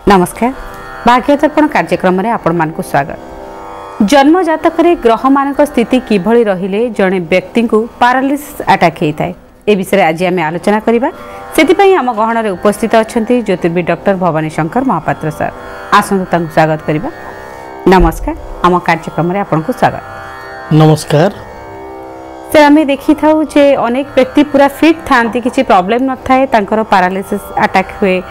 नमस्कार भाग्य दर्पण कार्यक्रम में आपण मानक स्वागत। जन्म जातक ग्रह मान स्थिति किभली रहिले जड़े व्यक्ति को पारालिसिस अटैक होता है ए विषय आज आम आलोचना करवा से आम गहन में उपस्थित अच्छा ज्योतिर्विद डॉक्टर भवानी शंकर महापात्र सर आसतु स्वागत करवा। नमस्कार आम कार्यक्रम में आपन को स्वागत। नमस्कार सर आम देखी था जे अनेक व्यक्ति पूरा फिट था किसी प्रॉब्लम न थाए पारालिसिस अटैक हुए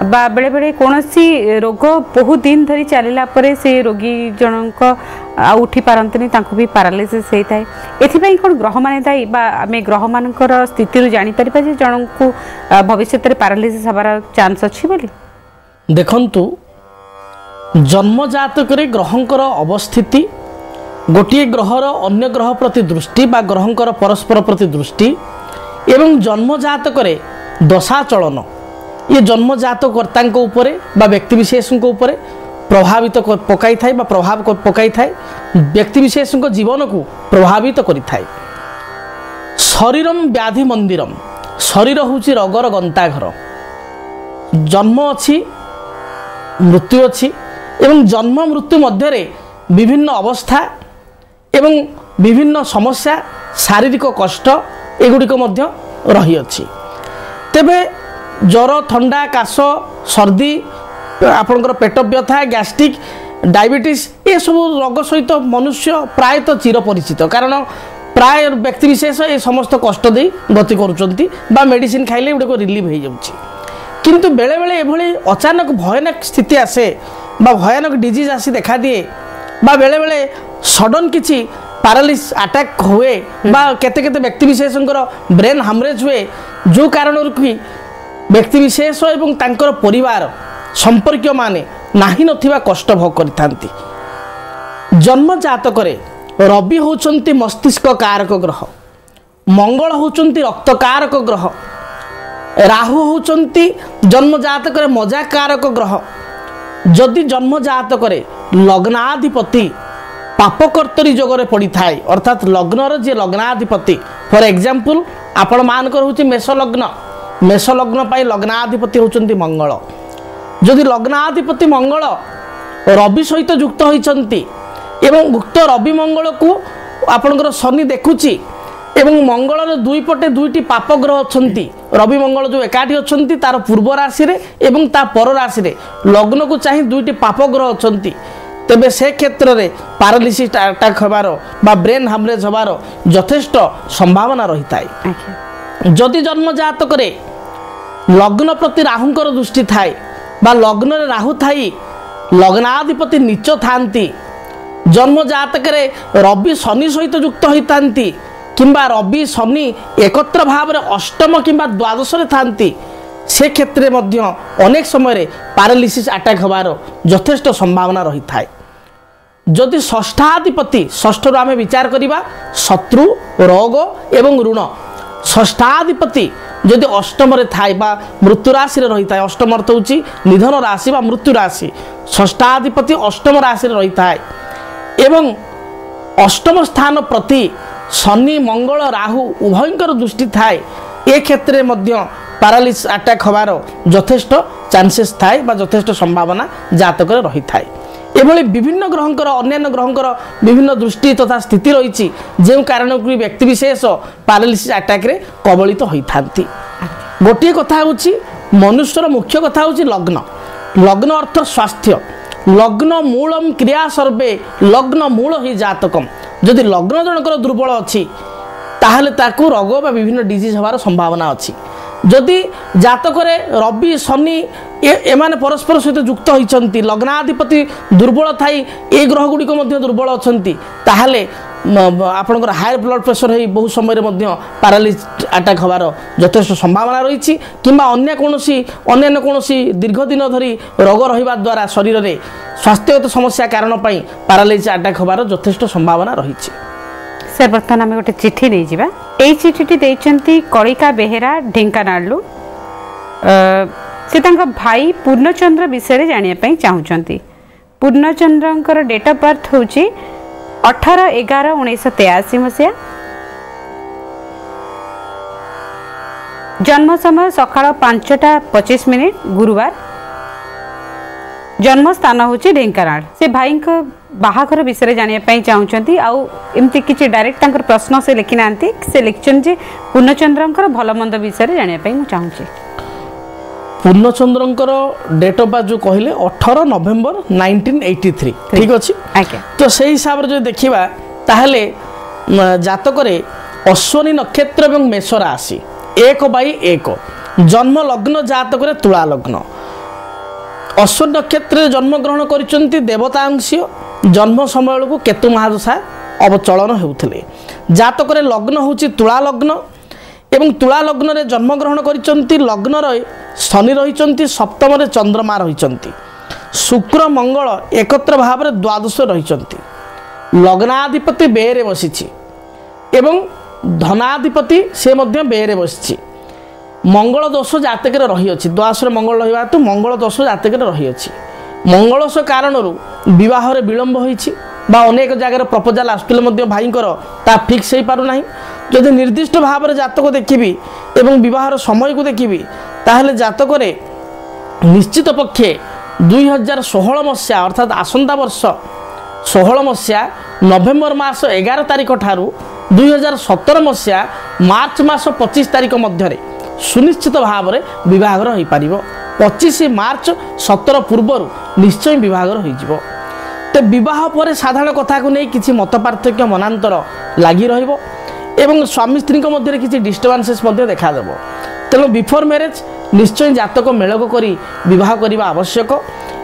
बा बेले बेले कौन सी रोग बहुत दिन धरी चलला परे से रोगी जनक उठी पारंतनी तांको भी पारालिसिस होता है एथिपाई कौन ग्रह मान दायी बा आम ग्रह मानकर स्थिति जापर जे जन को भविष्य में पारालिसिस हबार चांस अच्छी बोली देखंतु जन्म जातक ग्रहंकर अवस्थिति गोटे ग्रहर अन्य ग्रह प्रति दृष्टि बा ग्रहंकर परस्पर प्रति दृष्टि एवं जन्म जातक दशा चलन ये जन्मजात कर्ता बा व्यक्ति विशेष प्रभावित पकाई थाए बा प्रभाव पकाई थाए व्यक्ति विशेष जीवन को प्रभावित करि थाए। शरीरम व्याधि मंदिरम शरीर होची रोगर गंताघर जन्म अच्छी मृत्यु अच्छी एवं जन्म मृत्यु मध्य विभिन्न अवस्था एवं विभिन्न समस्या शारीरिक कष्ट एगुड़िक मध्य रही अछि। तेबे ज्वर थंडा काश सर्दी आपणकर पेट व्यथा गैस्ट्रिक डायबिटीज ये सब रोग सहित मनुष्य प्रायतः चिर परिचित कारण प्राय व्यक्ति विशेष ये समस्त कष्ट दे गति करुँच बा मेडिसिन खाइले गुड़ाक रिलीफ हो जाऊँगी किंतु बेले बेले एभली अचानक भयानक स्थिति आसे बा भयानक डिजीज आसी देखा दिए बा बेले बेले सडन किछि पारालिस अटैक हुए बा केते केते व्यक्ति विशेष ब्रेन हामरेज हुए जो कारण कि व्यक्ति विशेष एवं तांकर परिवार संपर्क माने नाही नथिबा कष्ट भोग करिथांती। जन्म जातक रवि होचंती मस्तिष्क कारक ग्रह मंगल होचंती रक्त कारक ग्रह राहु होचंती जन्म जातक मजा कारक ग्रह जदि जन्म जातक लग्नाधिपति पापकर्तरी जोगरे पड़ी थाए अर्थात लग्नर जे लग्नाधिपति फॉर एग्जांपल आपण मानकर होची मेष लग्न मेष लग्न पाई लग्नाधिपति होचंती मंगल जदि लग्नाधिपति मंगल रवि सहित युक्त होइचंती एवं उक्त रवि मंगल को आपनकर शनि देखुची एवं मंगलर दुई पटे दुईटी पाप ग्रह अछंती रवि मंगल जो एकाठी अछंती तार पूर्व राशि रे एवं ता पर राशि रे लग्न को चाहि दुईटी पाप ग्रह अछंती तेबे से क्षेत्र में पारालिसिस अटैक होबार बा ब्रेन हामरेज होबार यथेष्ट संभावना रही थाए। जदि जन्म जातक लग्न प्रति राहुंकर दृष्टि थाए बा लग्न रे राहु थाई लग्नाधिपति नीच थांती जन्म जातक रवि शनि सहित युक्त होइतांती किंबा रवि शनि एकत्र भाव में अष्टम किंबा द्वादश रे थांती से क्षेत्र में अनेक समय पारालिसिस अटैक होबार यथेष्ट संभावना रही थाए। जदि षष्ठाधिपति षष्ठ आम विचार करवा शत्रु रोग एवं ऋण षष्ठाधिपति जदि अष्टम थाए बा मृत्यु राशि रही थाए अष्टम अर्थ होची निधन राशि बा मृत्यु राशि षष्ठाधिपति अष्टम राशि रही थाए एवं अष्टम स्थान प्रति शनि मंगल राहु उभयंकर दृष्टि थाए ए क्षेत्र में पारालिसिस अटैक होबार यथेष्ट चांसेस थाए बा यथेष्ट संभावना जातक रही थाए। एभली विभिन्न ग्रहंकर अन्य ग्रहंकर विभिन्न दृष्टि तथा स्थिति रही जो कारण व्यक्ति विशेष पारालिसिस अटैक रे कबलित होइथांती। गोटे कथा होची मनुष्यर मुख्य कथा होची लग्न लग्न अर्थ स्वास्थ्य लग्न मूलम क्रिया सर्वे लग्न मूल ही जातकम जदि लग्न जनकर दुर्बल अच्छी ताहले ताकू रोग बा विभिन्न डिजीज होबार संभावना अच्छी। जदि जातक रवि शनि एमाने परस्पर सहित युक्त होइचंती लग्नाधिपति दुर्बल थाई ए ग्रह गुड़िक दुर्बल अछंती ताहले आपनकर हाई ब्लड प्रेशर है बहुत समय पारालिसिस अटैक होबार यथेष्ट संभावना रही किंबा अन्य कौनसी दीर्घ दिन धरी रोग रहिबा द्वारा शरीर में स्वास्थ्यगत समस्या कारण पारालिसिस अटैक होबार यथेष्ट संभावना रही। सर बर्तमान आम गोटे चिठी नहीं जावा ए चिठी देइचंती कलिका बेहेरा ढेंकानालू से भाई पूर्णचंद्र विषय जानिया चाहूँगी। पूर्णचंद्र डेट ऑफ बर्थ होची 18/11/1983 मसीहा जन्म समय सकाळ 5:25 गुरुवार जन्मस्थान हूँ ढेंकानाल से भाई बाहाघर विषय जानापी चाहूँगी आमती किसी डायरेक्ट प्रश्न से लिखि ना से लिखिं जे पूर्णचंद्र भल मंद विषय जानापी चाहूँगी पूर्णचंद्र डेट ऑफ बर्थ जो कहले 18 नवेम्बर 1983 ठीक अच्छे तो से हिसाब से जो देखा ताहले जातक अश्वनी नक्षत्र एवं मेष राशि 1/1 जन्म लग्न जातक तुला लग्न अश्वनी नक्षत्र जन्म ग्रहण कर देवतांशीय जन्म समय को केतु महादशा अवचलन होते जातक लग्न हूँ तुला लग्न एवं तुला लग्न रे जन्म ग्रहण कर लग्न शनि रही सप्तम चंद्रमा रही शुक्र मंगल एकत्र भाव में द्वादश रही लग्नाधिपति बेरे बसी एवं धनाधिपति से बेरे बसी मंगल दोष जातक रही द्वादश मंगल रहा तो मंगल दोष जातक रही मंगलश कारण विवाह विलंब होती अनेक जगह प्रपोजाल आसुले भाई ता फिक्स हो पारना जदि निर्दिष्ट भाव में जातक देखी एवं विवाह समय को देखी ताहले जातक निश्चित पक्षे 2016 मसीहा अर्थात आसंता वर्ष 16 मसीहा नवेम्बर मास 11 तारिख ठारू 2017 मसीहा मार्च मास 25 तारिख मध्य सुनिश्चित भाव में विवाहर हो पार 25 मार्च 17 पूर्वर निश्चय विवाहर हो तो विवाह पर साधारण कथा को नहीं किसी मत पार्थक्य मनांतर लगी रहिबो एवं स्वामी स्त्री मध्य किसी डिस्टर्बांसेस देखा तेणु बिफोर मैरिज निश्चय जातक मेलक करी विवाह करने आवश्यक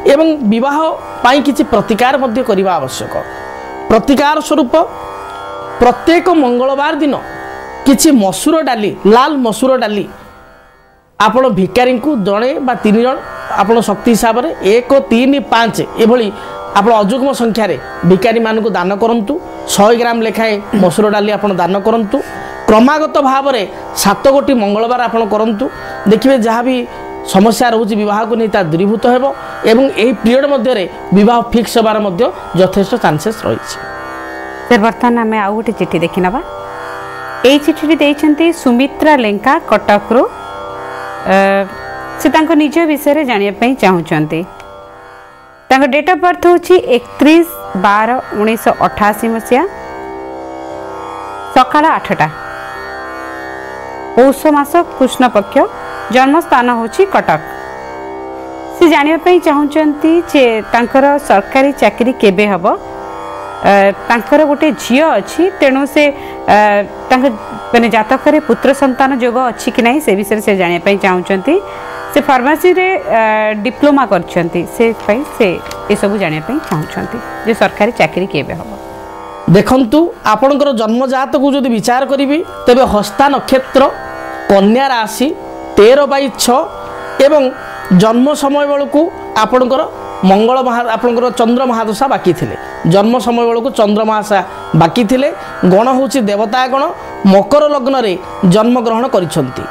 एवं विवाह पाई किसी प्रतिकार करने आवश्यक प्रतिकार स्वरूप प्रत्येक मंगलवार दिन किसी मसूर डाली लाल मसूर डाली आपण भिकारी को जड़े बा 3 जन आपण शक्ति हिसाब से 1 3 5 एभली आप अजुग्म संख्यार भिकारी मानक दान करंतु 100 ग्राम लेखाएं मसूर डाली आप दान करंतु क्रमागत भाव में 7 गोटी मंगलवार आप करंतु देखिए जहाँ भी समस्या रोचे विवाह को नहीं दूरीभूत हो एवं यही पीरियड मध्य विवाह फिक्स होबार यथेष्ट चांसेस रही सर बर्तमान आम आउ गोटे चिठी देखी ना यही चिठी देते सुमित्रा लेंका कटक से निज विषय जानापी चाहूँगी डेट ऑफ बर्थ हूँ 31/12/1988 मसीहा सकाळ 8टा पौष मास कृष्ण पक्ष जन्मस्थान हूँ कटक से जानापी चाहूँगी जे तांकर सरकारी चाकरी केबे हब तांकर गोटे झील अच्छी तेणु से माने जातक पुत्र संतान योग अच्छी कि नहीं से विषय से जानापी चाहूँगी से फार्मासी रे डिप्लोमा करछंती से ये सब जानापी चाहूँगी जे सरकारी चाकरी केबे हब देखंतु आपणकर जन्मजात को जदि विचार करी तेबे हस्ता नक्षत्र कन्या राशि 13/6 एवं जन्म समय बेलू आपणकर मंगल आपणकर चंद्र महादशा बाकी थिले जन्म समय बेलू चंद्र महादशा बाकी थिले गण हूँ देवता गण मकर लग्न रे जन्म ग्रहण करिसंती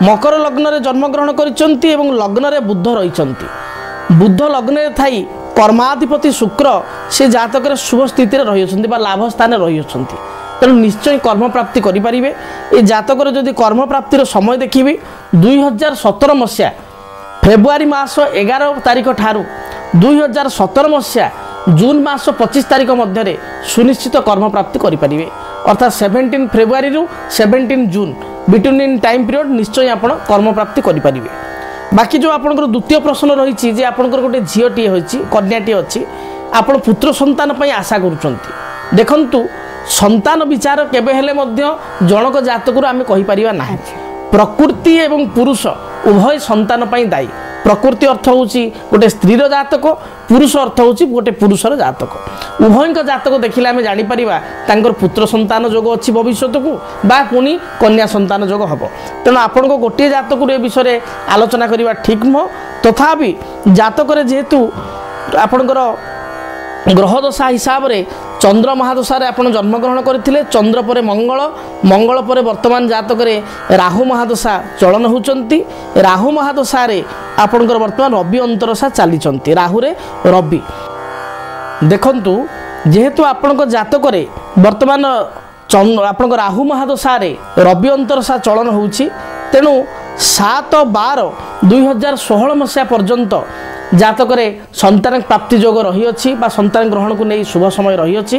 मकर लग्न रे जन्म ग्रहण करिसंती एवं लग्न रे बुध रहिसंती बुध लग्न रे थाई कर्माधिपति शुक्र से जातक शुभ स्थिति रही लाभ स्थान रही तेणु निश्चय कर्म प्राप्ति करें ये जातक जदि कर्म प्राप्तिर समय देखी 2017 मसीहा फेब्रुआरी मास 11 तारिख ठारू 2017 मसीहा जून मास 25 तारिख मध्य सुनिश्चित कर्म प्राप्ति करें अर्थात 17 फेब्रुआरी रु 17 जून बिटवीन टाइम पीरियड निश्चय आप कर्म प्राप्ति करें बाकी जो आपंकर द्वितीय प्रश्न रही जे आपंकर गोटे झीटी होती कन्याटी अच्छी आप पुत्र संतान पर आशा करुँच देखंतु संतान विचार केबे हेले मध्य जनक जातक आम कहीपर ना प्रकृति एवं पुरुष उभय संतान पर दायी प्रकृति अर्थ हूँ गोटे स्त्रीर जातक पुरुष अर्थ हूँ गोटे पुरुषर जातक उभय जातक देखिले आम जापर पुत्र संतान जोग अच्छी भविष्य को बा पुणी कन्या संतान जोग हम तेणु आपण गोटे जातक ए विषय आलोचना करवा ठीक नुह तथापि जातक जेहेतु आपणकर ग्रहदशा हिसाब से चंद्र महादशारे आप जन्मग्रहण करते चंद्र पर मंगल मंगल पर वर्तमान जातक राहु महादशा चलन होती राहु महादशारे आपणकर वर्तमान रवि अंतरशा चली राहुरे रवि देखंतु जेहेतु आपण जातक वर्तमान आपण राहु महादशारे रवि अंतरशा चलन होची तेणु 7/12/2016 मसीहा पर्यंत ଜାତକରେ ସନ୍ତାନ ପ୍ରାପ୍ତି ଯୋଗ ରହିଅଛି ବା ସନ୍ତାନ ଗ୍ରହଣକୁ ନେଇ ଶୁଭ ସମୟ ରହିଅଛି।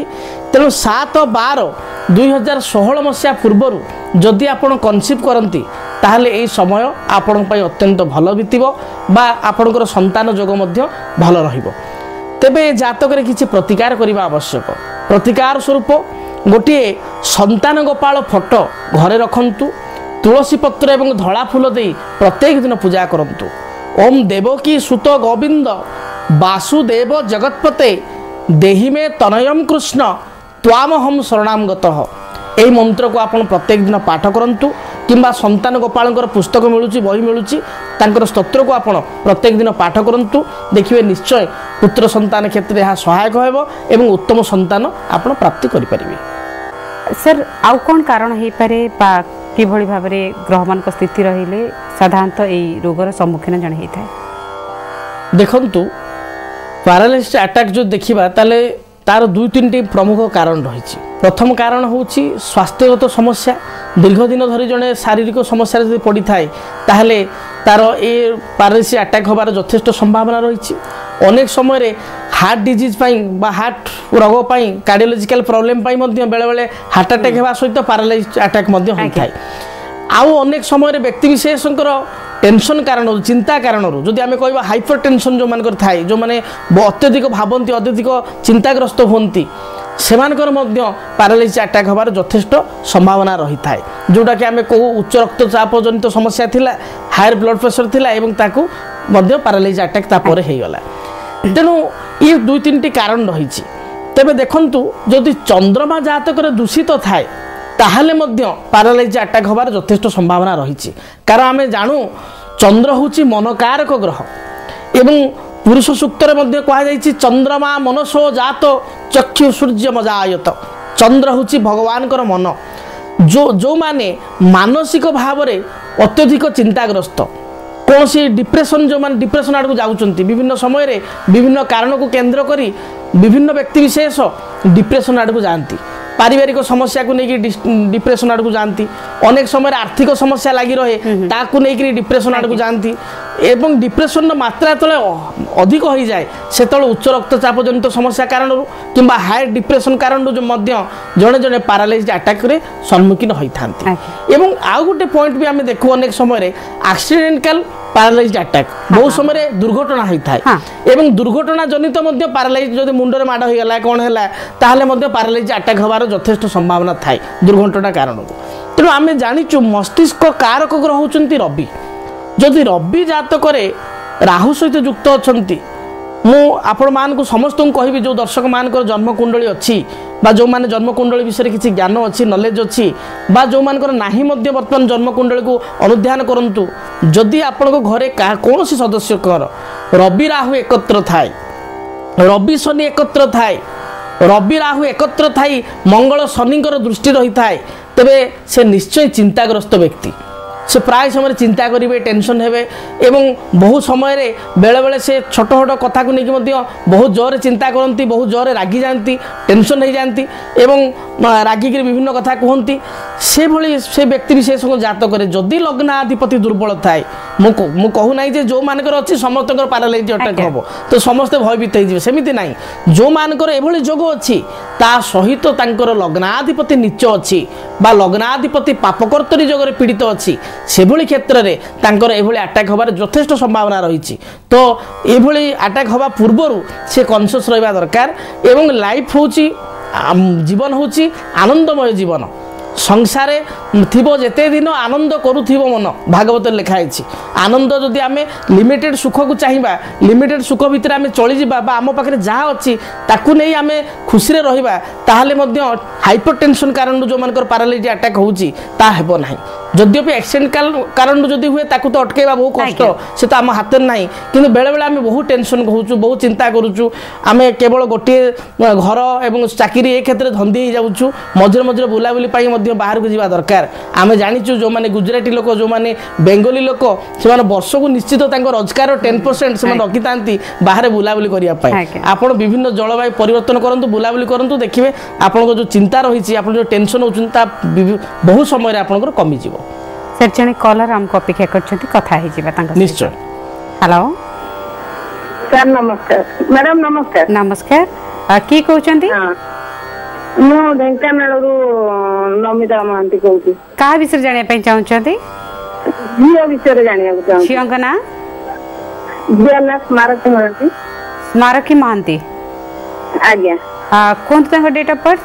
ତେଣୁ 7/12/2016 ମସିହା ପୂର୍ବରୁ ଯଦି ଆପଣ କନସିଭ୍ କରନ୍ତି ତାହେଲେ ଏହି ସମୟ ଆପଣଙ୍କ ପାଇଁ ଅତ୍ୟନ୍ତ ଭଲ ବିତିବ ବା ଆପଣଙ୍କର ସନ୍ତାନ ଯୋଗ ମଧ୍ୟ ଭଲ ରହିବ। ତେବେ ଜାତକରେ କିଛି ପ୍ରତିକାର କରିବା ଆବଶ୍ୟକ। ପ୍ରତିକାର ସ୍ୱରୂପ ଗୋଟିଏ ସନ୍ତାନ ଗୋପାଳ ଫଟୋ ଘରେ ରଖନ୍ତୁ, ତୁଳସୀ ପତ୍ର ଏବଂ ଧଳା ଫୁଲ ଦେଇ ପ୍ରତ୍ୟେକ ଦିନ ପୂଜା କରନ୍ତୁ। ଓମ୍ ଦେବକୀ ସୁତ ଗୋବିନ୍ଦ ବାସୁଦେବ ଜଗତପତେ ଦେହିମେ ତନୟମ୍ କୃଷ୍ଣ ତ୍ୱାମହମ୍ ଶରଣାମ ଗତଃ। ଏହି ମନ୍ତ୍ରକୁ ଆପଣ ପ୍ରତ୍ୟେକ ଦିନ ପାଠ କରନ୍ତୁ କିମ୍ବା ସନ୍ତାନ ଗୋପାଳଙ୍କର ପୁସ୍ତକ ମିଳୁଛି, ବହି ମିଳୁଛି, ତାଙ୍କର ସ୍ତୋତ୍ରକୁ ଆପଣ ପ୍ରତ୍ୟେକ ଦିନ ପାଠ କରନ୍ତୁ। ଦେଖିବେ ନିଶ୍ଚୟ ପୁତ୍ର ସନ୍ତାନ କ୍ଷେତ୍ରରେ ଏହା ସହାୟକ ହେବ ଏବଂ ଉତ୍ତମ ସନ୍ତାନ ଆପଣ ପ୍ରାପ୍ତି କରିପାରିବେ। ସାର୍ ଆଉ କ'ଣ କାରଣ ହେଇପାରେ ବା କିଭଳି ଭାବରେ ଗ୍ରହମାନଙ୍କ ସ୍ଥିତି ରହିଲେ ସାଧାରଣତଃ ଏହି ରୋଗର ସମ୍ମୁଖୀନ ଜଣେ ହେଇଥାଏ? ଦେଖନ୍ତୁ, ପାରାଲିସିସ୍ ଆଟାକ୍ ଯଦି ଦେଖିବା ତାହେଲେ ତାର 2-3ଟି ପ୍ରମୁଖ କାରଣ ରହିଛି। ପ୍ରଥମ କାରଣ ହେଉଛି ସ୍ୱାସ୍ଥ୍ୟଗତ ସମସ୍ୟା। ଦୀର୍ଘ ଦିନ ଧରି ଜଣେ ଶାରୀରିକ ସମସ୍ୟାରେ ଯଦି ପଡ଼ିଥାଏ ତାହେଲେ ତାର ଏ ପାରାଲିସିସ୍ ଆଟାକ୍ ହେବାର ଯଥେଷ୍ଟ ସମ୍ଭାବନା ରହିଛି। ଅନେକ ସମୟରେ ହାର୍ଟ ଡିଜିଜ୍ ପାଇଁ ବା ହାର୍ଟ ରୋଗ ପାଇଁ, କାର୍ଡ଼ିଓଲୋଜିକାଲ ପ୍ରୋବ୍ଲେମ୍ ପାଇଁ ମଧ୍ୟ ବେଳେବେଳେ ହାର୍ଟ ଆଟାକ୍ ହେବା ସହିତ ପାରାଲିସିସ୍ ଆଟାକ୍ ମଧ୍ୟ ହୋଇଥାଏ। ଆଉ ଅନେକ ସମୟରେ ବ୍ୟକ୍ତିବିଶେଷଙ୍କର ଟେନସନ୍ କାରଣରୁ, ଚିନ୍ତା କାରଣରୁ, ଯଦି ଆମେ କହିବା ହାଇପର ଟେନସନ୍ ଯେଉଁମାନଙ୍କର ଥାଏ, ଯେଉଁମାନେ ଅତ୍ୟଧିକ ଭାବନ୍ତି, ଅତ୍ୟଧିକ ଚିନ୍ତାଗ୍ରସ୍ତ ହୁଅନ୍ତି, ସେମାନଙ୍କର ମଧ୍ୟ ପାରାଲିସିସ୍ ଆଟାକ୍ ହେବାର ଯଥେଷ୍ଟ ସମ୍ଭାବନା ରହିଥାଏ। ଯେଉଁଟାକି ଆମେ କହୁ ଉଚ୍ଚ ରକ୍ତଚାପ ଜନିତ ସମସ୍ୟା ଥିଲା, ହାୟର ବ୍ଲଡ଼ ପ୍ରେସର ଥିଲା ଏବଂ ତାକୁ ମଧ୍ୟ ପାରାଲିସିସ୍ ଆଟାକ୍ ତାପରେ ହେଇଗଲା। ତେଣୁ ଏ 2-3ଟି କାରଣ ରହିଛି। ତେବେ ଦେଖନ୍ତୁ, ଯଦି ଚନ୍ଦ୍ରମା ଜାତକରେ ଦୂଷିତ ଥାଏ ତାହେଲେ ମଧ୍ୟ ପାରାଲିସିସ୍ ଆଟାକ୍ ହେବାର ଯଥେଷ୍ଟ ସମ୍ଭାବନା ରହିଛି। କାରଣ ଆମେ ଜାଣୁ ଚନ୍ଦ୍ର ହେଉଛି ମନକାରକ ଗ୍ରହ ଏବଂ ପୁରୁଷ ସୂକ୍ତରେ ମଧ୍ୟ କୁହାଯାଇଛି ଚନ୍ଦ୍ରମା ମନସୋ ଜାତ ଚକ୍ଷୁ ସୂର୍ଯ୍ୟ ମଜାୟତ। ଚନ୍ଦ୍ର ହେଉଛି ଭଗବାନଙ୍କର ମନ। ଯେଉଁମାନେ ମାନସିକ ଭାବରେ ଅତ୍ୟଧିକ ଚିନ୍ତାଗ୍ରସ୍ତ, କୌଣସି ଡିପ୍ରେସନ୍, ଯେଉଁମାନେ ଡିପ୍ରେସନ୍ ଆଡ଼କୁ ଯାଉଛନ୍ତି, ବିଭିନ୍ନ ସମୟରେ ବିଭିନ୍ନ କାରଣକୁ କେନ୍ଦ୍ର କରି ବିଭିନ୍ନ ବ୍ୟକ୍ତିବିଶେଷ ଡିପ୍ରେସନ୍ ଆଡ଼କୁ ଯାଆନ୍ତି। ପାରିବାରିକ ସମସ୍ୟାକୁ ନେଇକି ଡିପ୍ରେସନ୍ ଆଡ଼କୁ ଯାଆନ୍ତି। ଅନେକ ସମୟରେ ଆର୍ଥିକ ସମସ୍ୟା ଲାଗି ରହେ, ତାକୁ ନେଇକି ଡିପ୍ରେସନ୍ ଆଡ଼କୁ ଯାଆନ୍ତି ଏବଂ ଡିପ୍ରେସନ୍ର ମାତ୍ରା ଯେତେବେଳେ ଅଧିକ ହୋଇଯାଏ ସେତେବେଳେ ଉଚ୍ଚ ରକ୍ତଚାପ ଜନିତ ସମସ୍ୟା କାରଣରୁ କିମ୍ବା ହାଇ ଡିପ୍ରେସନ୍ କାରଣରୁ ମଧ୍ୟ ଜଣେ ଜଣେ ପାରାଲିସିସ୍ ଆଟାକ୍ରେ ସମ୍ମୁଖୀନ ହୋଇଥାନ୍ତି। ଏବଂ ଆଉ ଗୋଟେ ପଏଣ୍ଟ ବି ଆମେ ଦେଖୁ, ଅନେକ ସମୟରେ ଆକ୍ସିଡେଣ୍ଟାଲ ପାରାଲାଇଜ୍ଡ ଆଟାକ୍ ବହୁ ସମୟରେ ଦୁର୍ଘଟଣା ହୋଇଥାଏ ଏବଂ ଦୁର୍ଘଟଣା ଜନିତ ମଧ୍ୟ ପାରାଲାଇଜ୍, ଯଦି ମୁଣ୍ଡରେ ମାଡ଼ ହୋଇଗଲା କ'ଣ ହେଲା ତାହେଲେ ମଧ୍ୟ ପାରାଲାଇଜ୍ ଆଟାକ୍ ହେବାର ଯଥେଷ୍ଟ ସମ୍ଭାବନା ଥାଏ ଦୁର୍ଘଟଣା କାରଣରୁ। ତେଣୁ ଆମେ ଜାଣିଛୁ ମସ୍ତିଷ୍କ କାରକ ଗ୍ରହ ହେଉଛନ୍ତି ରବି। ଯଦି ରବି ଜାତକରେ ରାହୁ ସହିତ ଯୁକ୍ତ ଅଛନ୍ତି, ମୁଁ ଆପଣମାନଙ୍କୁ ସମସ୍ତଙ୍କୁ କହିବି ଯେଉଁ ଦର୍ଶକମାନଙ୍କର ଜନ୍ମକୁଣ୍ଡଳୀ ଅଛି ବା ଯେଉଁମାନେ ଜନ୍ମକୁଣ୍ଡଳୀ ବିଷୟରେ କିଛି ଜ୍ଞାନ ଅଛି, ନଲେଜ ଅଛି ବା ଯେଉଁମାନଙ୍କର ନାହିଁ ମଧ୍ୟ ବର୍ତ୍ତମାନ ଜନ୍ମକୁଣ୍ଡଳୀକୁ ଅନୁଧ୍ୟାନ କରନ୍ତୁ। ଯଦି ଆପଣଙ୍କ ଘରେ କୌଣସି ସଦସ୍ୟଙ୍କର ରବି ରାହୁ ଏକତ୍ର ଥାଏ, ରବି ଶନି ଏକତ୍ର ଥାଏ, ରବି ରାହୁ ଏକତ୍ର ଥାଇ ମଙ୍ଗଳ ଶନିଙ୍କର ଦୃଷ୍ଟି ରହିଥାଏ, ତେବେ ସେ ନିଶ୍ଚୟ ଚିନ୍ତାଗ୍ରସ୍ତ ବ୍ୟକ୍ତି। से प्राय समय चिंता करेंगे, टेंशन हेबे एवं बहु समय बेले से छोट छोट कथा को लेकिन बहुत जोर चिंता करती, बहुत जोर रागी जाती, टेंशन हो जाती एवं रागिक विभिन्न कथा कहती। से भली से व्यक्ति विशेष जातक जदि लग्नाधिपति दुर्बल थाए, मु कहूना जो मानकर अच्छी समस्त पारालाइज अटैक हम तो समस्ते भयभीत हो सेमती ना। जो मानकर एभली जोग अच्छी ता सहित लग्नाधिपति नीच अच्छी बा लग्नाधिपति पापकर्तरी जोगरे पीड़ित अच्छी से भली क्षेत्र में तांकर एभली अटैक होबार यथेष्ट संभावना रही। तो एभली अटैक होबा पूर्व से कॉन्शियस रहा दरकार एवं लाइफ होची जीवन होची आनंदमय जीवन। संसारे थिबो जेते दिन आनंद करूथिबो मन, भागवत लिखाई। आनंद जदि आमे लिमिटेड सुख को चाहिबा, लिमिटेड सुख भितर आमे चली जिबा बा आम पाखरे जहाँ अच्छी ताकू नहीं आमे खुशी रे रहिबा, ताहाले मध्य हाइपरटेंशन कारण जो मानकर पारालाइज अटैक होउची ता हेबो नाही। जद्यपि एक्सीडेंट कारण जदि हुए ताकू तो अटकेबा बहुत कष्ट, से तो आम हाथ में नहीं। किंतु बेले बेले आमे बहुत टेंशन कहूँ, बहुत चिंता करूँ। आमे केवल गोटे घर एवं चाकरी ए क्षेत्र में धंदी हो जाऊँ, मझे मझे बुलाबुली बाहर को जावा दरकार। आमे जानिचु जो माने गुजराती लोक, जो माने बेंगली लोक, से वर्ष को निश्चित रोजगार 10% से रखी था बाहर बुलाबुली करने। आप विभिन्न जलवायु परिवर्तन करूँ, बुलाबुली करूँ, देखिए आपन जो चिंता रही, आप जो टेंशन होता बहुत समय आपंकर कमिज। सर जड़े कलर आमको अपेक्षा कर कथा निश्चय। हेलो ସାର୍ ନମସ୍କାର ମ୍ୟାଡାମ ନମସ୍କାର। ନମସ୍କାର। କିଏ କହୁଛନ୍ତି? ମୁଁ ଢେଙ୍କାନାଳରୁ ନମିତା ମହାନ୍ତି କହୁଛି। କାହା ବିଷୟରେ ଜାଣିବା ପାଇଁ ଚାହୁଁଛନ୍ତି? ଝିଅ ବିଷୟରେ ଜାଣିବାକୁ ଚାହୁଁଛି। ଝିଅଙ୍କ ନାଁ? ଝିଅ ନାଁ ସ୍ମାରକୀ ମହାନ୍ତି। ସ୍ମାରକୀ ମହାନ୍ତି। ଆଜ୍ଞା। କୁହନ୍ତୁ ତାଙ୍କ ଡେଟ୍ ଅଫ୍ ବାର୍ଥ।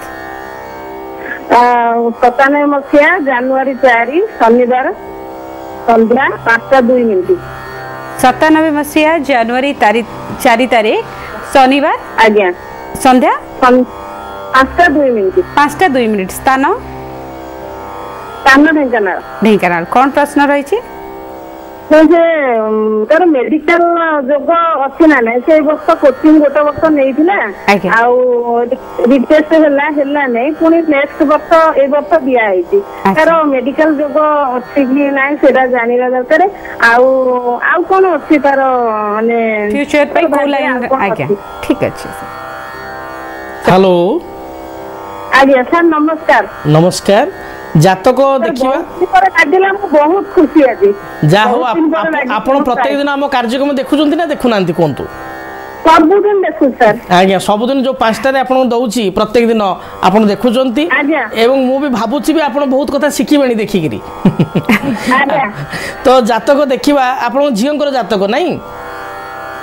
97 ମସିହା ଜାନୁଆରୀ 4 ଶନିବାର ସନ୍ଧ୍ୟା 5:02। 97 ମସିହା ଜାନୁଆରୀ 4 ତାରିଖ ଶନିବାର। ଆଜ୍ଞା। ସନ୍ଧ୍ୟା 5:02। 5:02। ସ୍ଥାନ? ଢେଙ୍କାନାଳ। ଢେଙ୍କାନାଳ। କ'ଣ ପ୍ରଶ୍ନ ରହିଛି? ତାର ମେଡିକାଲ ଯୋଗ ଅଛି ନା ନାଇଁ? ସେ ବର୍ଷ କୋଚିଂ ଗୋଟେ ବର୍ଷ ନେଇଥିଲା, ଆଉ ରିଟେଷ୍ଟ ହେଲା ନାଇଁ, ପୁଣି ନେକ୍ସଟ ବର୍ଷ ଏଇ ବର୍ଷ ଦିଆ ହେଇଛି। ତାର ମେଡିକାଲ ଯୋଗ ଅଛି କି ନାଇଁ ସେଟା ଜାଣିବା ଦରକାର। ଆଉ କଣ ଅଛି ତାର ମାନେ ଫ୍ୟୁଚର ପାଇଁ କୋଉ ଲାଇନ? ଆଜ୍ଞା ଠିକ ଅଛି। ହ୍ୟାଲୋ। ଆଜ୍ଞା ସାର୍ ନମସ୍କାର। ନମସ୍କାର। ଜାତକ ଦେଖିବା ବହୁତ ଖୁସି ଅଛି। ଯାହା ହଉ ଆପଣ ପ୍ରତ୍ୟେକ ଦିନ ଆମ କାର୍ଯ୍ୟକ୍ରମ ଦେଖୁଛନ୍ତି ନା ଦେଖୁନାହାନ୍ତି କୁହନ୍ତୁ? ସବୁଦିନ ଦେଖୁଛି ସାର୍। ଆଜ୍ଞା ସବୁଦିନ ଯୋଉ 5টাରେ ଆପଣଙ୍କୁ ଦଉଛି ପ୍ରତ୍ୟେକ ଦିନ ଆପଣ ଦେଖୁଛନ୍ତି, ଏବଂ ମୁଁ ବି ଭାବୁଛି ବି ଆପଣ ବହୁତ କଥା ଶିଖିବେଣି ଦେଖିକିରି। ତ ଜାତକ ଦେଖିବା ଆପଣଙ୍କ ଝିଅଙ୍କର ଜାତକ ନାଇଁ?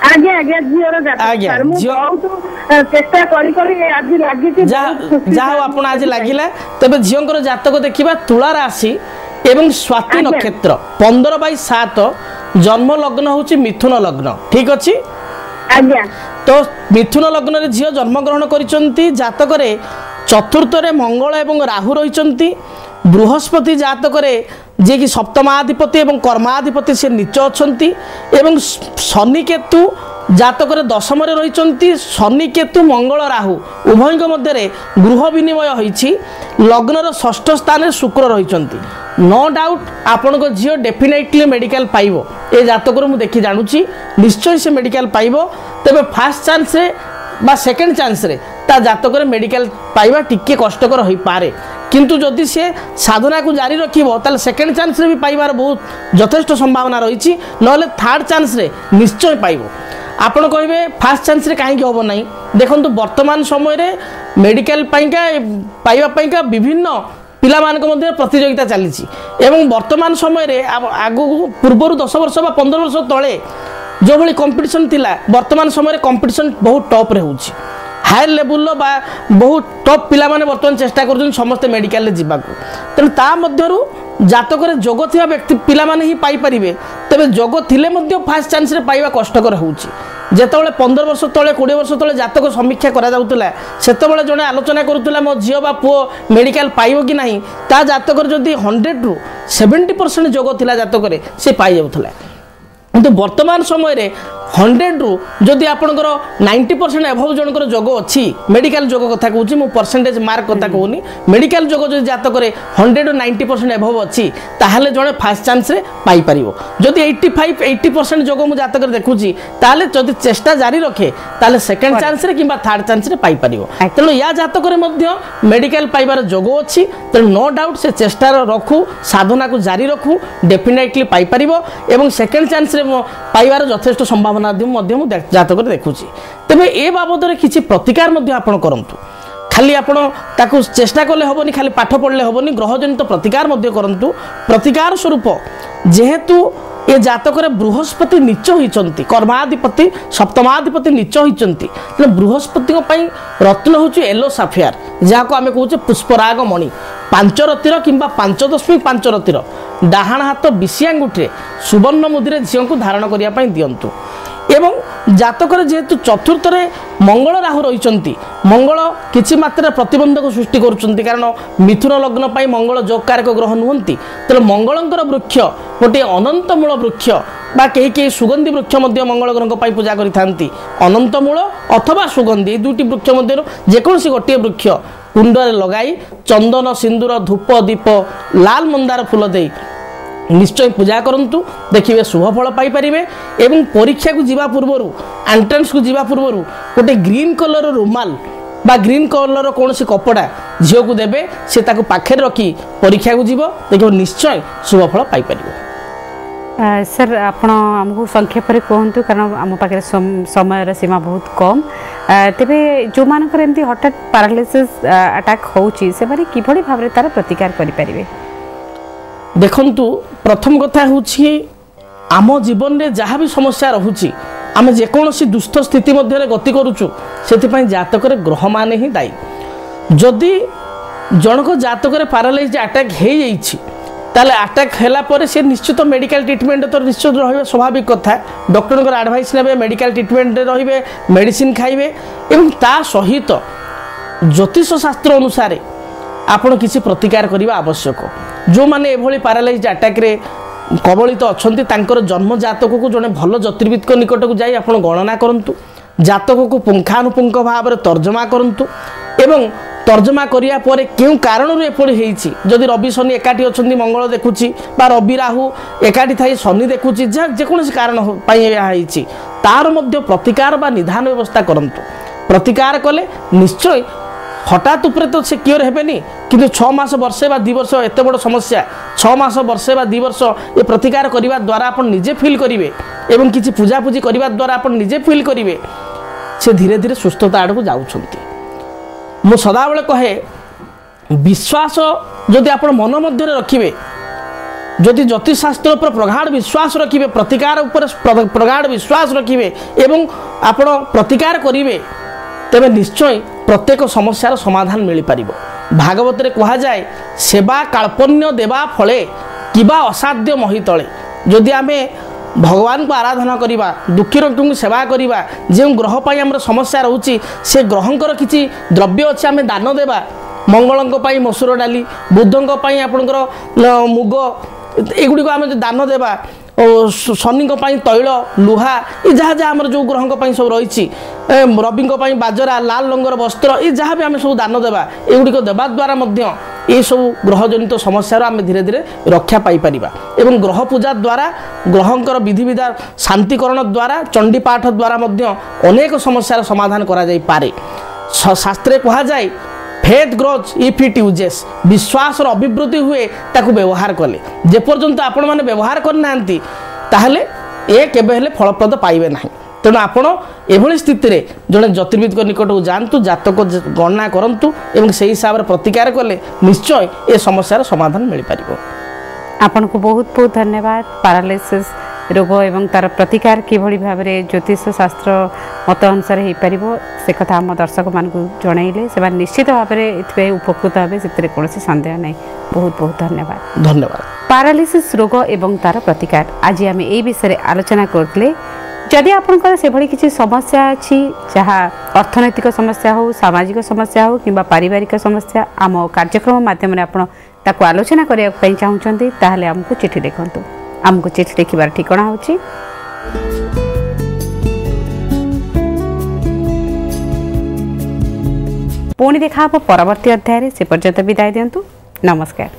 ଆଜ୍ଞା ଆଜ୍ଞା ଝିଅର ଜାତକ। ମୁଁ ବହୁତ ଚେଷ୍ଟା କରି ଆଜି ଲାଗିଛି। ଯାହା ହଉ ଆପଣ ଆଜି ଲାଗିଲା। ତେବେ ଝିଅଙ୍କର ଜାତକ ଦେଖିବା ତୁଳା ରାଶି ଏବଂ ସ୍ୱାତି ନକ୍ଷତ୍ର 15/7 ଜନ୍ମ ଲଗ୍ନ ହଉଛି ମିଥୁନ ଲଗ୍ନ। ଠିକ ଅଛି? ଆଜ୍ଞା। ତ ମିଥୁନ ଲଗ୍ନରେ ଝିଅ ଜନ୍ମଗ୍ରହଣ କରିଛନ୍ତି। ଜାତକରେ ଚତୁର୍ଥରେ ମଙ୍ଗଳ ଏବଂ ରାହୁ ରହିଛନ୍ତି। ବୃହସ୍ପତି ଜାତକରେ ଯିଏକି ସପ୍ତମାଧିପତି ଏବଂ କର୍ମାଧିପତି ସେ ନିଚ ଅଛନ୍ତି, ଏବଂ ଶନି କେତୁ ଜାତକରେ ଦଶମରେ ରହିଛନ୍ତି। ଶନି କେତୁ ମଙ୍ଗଳ ରାହୁ ଉଭୟଙ୍କ ମଧ୍ୟରେ ଗୃହ ବିନିମୟ ହୋଇଛି। ଲଗ୍ନର ଷଷ୍ଠ ସ୍ଥାନରେ ଶୁକ୍ର ରହିଛନ୍ତି। नो डाउट आपन को झील डेफिनेटली मेडिकल पाइबो। ए जातक मु देखि जानुची निश्चय से मेडिकल पाइबो। तेबे फास्ट चांस रे बा सेकंड चांस रे ता जातक रे मेडिकल पाइबा टिके कष्टकर होई पारे, किंतु जदि से साधना को जारी रखिबो ताले सेकंड चांस रे भी पाइबार बहुत यथेष्ट संभावना रही। नले थर्ड चांस रे निश्चय पाइबो। आपण कहबे फास्ट चांस रे काहे होबो नाही। देखंतु वर्तमान समय रे मेडिकल पाइका पाइबा पाइका विभिन्न पिला मानक मध्य प्रतियोगिता चली एवं वर्तमान समय रे आगु पूर्व 10 वर्ष बा 15 वर्ष तले जो भली कंपटीशन थिला वर्तमान समय रे कंपटीशन बहुत टॉप रे होउची। हायर लेवल बा बहुत टॉप पिला माने वर्तमान चेष्टा करछन समस्त मेडिकल रे जिबाकू। तेन ता मध्यरु जातक रे जोग थिया व्यक्ति पिला माने ही पाई परिबे। तबे जोग थिले मध्य फास्ट चांस रे पाइबा कष्टकर होउची। जेतबेले 15 वर्ष तले 20 वर्ष तले जातक समीक्षा करा जाउतला सेतबेले जने आलोचना करूतला मो झियो बा पुओ मेडिकल पाइबो कि नाही। ता जातक रे जदी 100 रु 70% जोग थिला जातक रे से पाई जाउतला। किंतु वर्तमान समय रे 100 रु जदि आपनकर 90% एभव जनकर जोग अछि मेडिकल जोग कथा कहूची मु परसेंटेज मार्क कथा कहूनी। मेडिकल जोग जदि जातक रे 100 रु 90% एभव अछि ताहाले जने फास्ट चांस रे पाई परिबो। जदि 85-80% जोग मु जातक रे देखुची ताहाले जदि चेष्टा जारी रखे ताहाले सेकंड चांस रे किबा थर्ड चांस रे पाई परिबो। तेनो या जातक रे मध्य मेडिकल पाइबार जोग अछि। तेनो नो डाउट से चेष्टा रखू साधना को जारी रखू डेफिनेटली पाई परिबो। एवं सेकंड चांस रे पाइबार यथेष्ट संभावना जातक देखुची। तेबे ए बाबद किसी प्रतिकार आपण करंतु। खाली आपण ताकू चेष्टा कले हेबनी, खाली पाठ पढ़ले हेबनी, ग्रहजनित प्रतिकार करंतु। प्रतिकार स्वरूप जेहेतु ए जातक बृहस्पति नीच होइचंती, कर्माधिपति सप्तमाधिपति नीच होइचंती, त बृहस्पति पई रत्न होची येलो साफियर जाको आमे कहूचे पुष्पराग मणि 5 रतिर किंबा 5.5 रतिर डाहाण हाथ बिसी आंगुठे सुवर्ण मुद्रे झियो को धारण करिया पई दियंतु। एवं जातक जेहेतु चतुर्थ रे मंगल राहु रहिचंती, मंगल किछि मात्रा प्रतिबंधक सृष्टि करूचंती कारण मिथुन लग्न पाई मंगल जोगकारक ग्रह नुहंती। तेल मंगलंकर वृक्ष गोटे अनंत मूल वृक्ष बा कई सुगंधी वृक्ष मध्य मंगल ग्रह पाई पूजा करिथांती। अनंत मूल अथवा सुगंधी दुईटी वृक्ष मध्य जेकोसी गोटे वृक्ष कुंडरे लगाई चंदन सिंदूर धूप दीप लाल मंदार फूल दे निश्चय पूजा करंतु। देखिए शुभ फल पाई परिबे। एवं परीक्षा को जीवा पूर्वरु एंट्रेंस को जीवा पूर्वरु गोटे ग्रीन कलर रुमाल बा ग्रीन कलर कौन सी कपड़ा झील को देवे से ताको पाखे रखी परीक्षा को जीव देखिए निश्चय शुभ फल पाई परिबे। सर आपण आमको संक्षेप कहतु कारण आम पाखे समय सीमा बहुत कम तेरे जो मानकर एमती हठात पैरालिसिस अटैक होउची से माने किभली भाबरे तार प्रतिकार करि परिबे देखंतु प्रथम कथा होछि आम जीवन रे जहाँ भी समस्या रहुछि आम जेकोसी दुष्ट स्थिति मध्य गति करुचु से जातक ग्रह माने ही दायी जदि जनक जातक पैरालाइज अटैक हो जाइछि ताले अटैक हैला परे से निश्चित मेडिकल ट्रीटमेंट तो निश्चित रहिबे स्वाभाविक कथा डॉक्टर को एडवाइस नेबे मेडिकल ट्रीटमेंट रहिबे मेडिसिन खाइबे एवं ता सहित ज्योतिष शास्त्र अनुसार आपण किसी प्रतिकार करबा आवश्यक जो माने एभली पैरालाइज अटैक रे कबलित अच्छा तांकर जन्म जातक को जड़े भल ज्योतिर्विद निकट को जाई आपण गणना करंतु जातक को पुंखानुपुंख भाव में तर्जमा करंतु एवं तर्जमा करिया परे क्यों कारण एपरी होईछि जदि रवि शनि एकाठी अछंती मंगल देखुछि बा रवि राहु एकाठी थाई शनि देखुछि जेकोसी कारण पाई होईछि तार मध्य प्रतिकार बा निधान व्यवस्था करंतु प्रतिकार कले निश्चय हठात उपरे तो से क्योर हेबेनी किंतु 6 मास वर्षे बा 2 वर्ष एते बड़ समस्या 6 मास वर्षे बा 2 वर्ष ये प्रतिकार करिबा द्वारा आपण निजे फील करिवे एवं किछि पूजा पूजी करिबा द्वारा आपण निजे फील करिवे से धीरे धीरे सुस्थता आड़ को जाउछंती मु सदा बेले कहे विश्वास जदि आपण मन मध्य रखिबे जदि ज्योतिष शास्त्र पर प्रगाढ़ विश्वास रखिबे प्रतिकार उपर प्रगाढ़ विश्वास रखिबे एवं आपण प्रतिकार करिवे तेबे निश्चय प्रत्येक समस्यार समाधान मिल पारिबो भागवत रे कहा जाए सेवा काल्पन्य देवा फले किबा असाध्य महितले जदि आमे भगवान को आराधना करिबा दुखी रोगी को सेवा करिबा जे ग्रह पाई हमर समस्या रहउची से ग्रहंकर किछि द्रव्य अछि आमे दान देबा मंगलंक पाई मसूर डाली बुद्धंक पाई आपनकर मुग एगुडी को आमे दान देबा शनि तैल लुहा ये जहाँ जहाँ आम जो ग्रह सब रही रवि बाजरा लाल रंगर वस्त्र ये जहाँ भी आम सब दान देवा एगुड़िक देवा द्वारा ये सब ग्रहजनित समस्या आम धीरे धीरे रक्षा पाई एवं ग्रह पूजा द्वारा ग्रहंकर विधि विधान शांतिकरण द्वारा चंडी पाठ द्वारा अनेक समस्यार समाधान करा जाई पारे शास्त्रे कहा जाए faith grows if it uses विश्वास अभिवृद्धि हुए ताकू व्यवहार कले जेपर्यंत आपण मैंने व्यवहार करना ताहले ए केबे हेले फलप्रद पाइबे नहीं तेणु आपण एभली स्थिति रे जड़े ज्योतिर्विद निकट को जातु जातक गणना करंतु एवं से हिसाब से प्रतिकार कले निश्चय ए समस्यार समाधान मिल पारिबो। आपण को बहुत बहुत धन्यवाद। पैरालिसिस रोग एवं तार प्रतिकार किभली भाव में ज्योतिष शास्त्र मत अनुसार हो पार से कथा आम दर्शक मान जनइले से निश्चित भाव में उपकृत हे से कौन सन्देह नहीं। बहुत बहुत धन्यवाद। धन्यवाद। पैरालिसिस रोग एवं तार प्रतिकार आज आम यही विषय आलोचना करते जदि आपंकर से भली किसी समस्या अच्छी जहाँ अर्थनैतिक समस्या हो सामाजिक समस्या हो कि पारिवारिक समस्या आम कार्यक्रम माध्यम आप आलोचना करने चाहते ताहले आमको चिठी लिखु आमको चिठी लिखार ठिकाना होची पुणी देखा परवर्ती अध्याय से पर्यंत विदाय दिंतु। नमस्कार।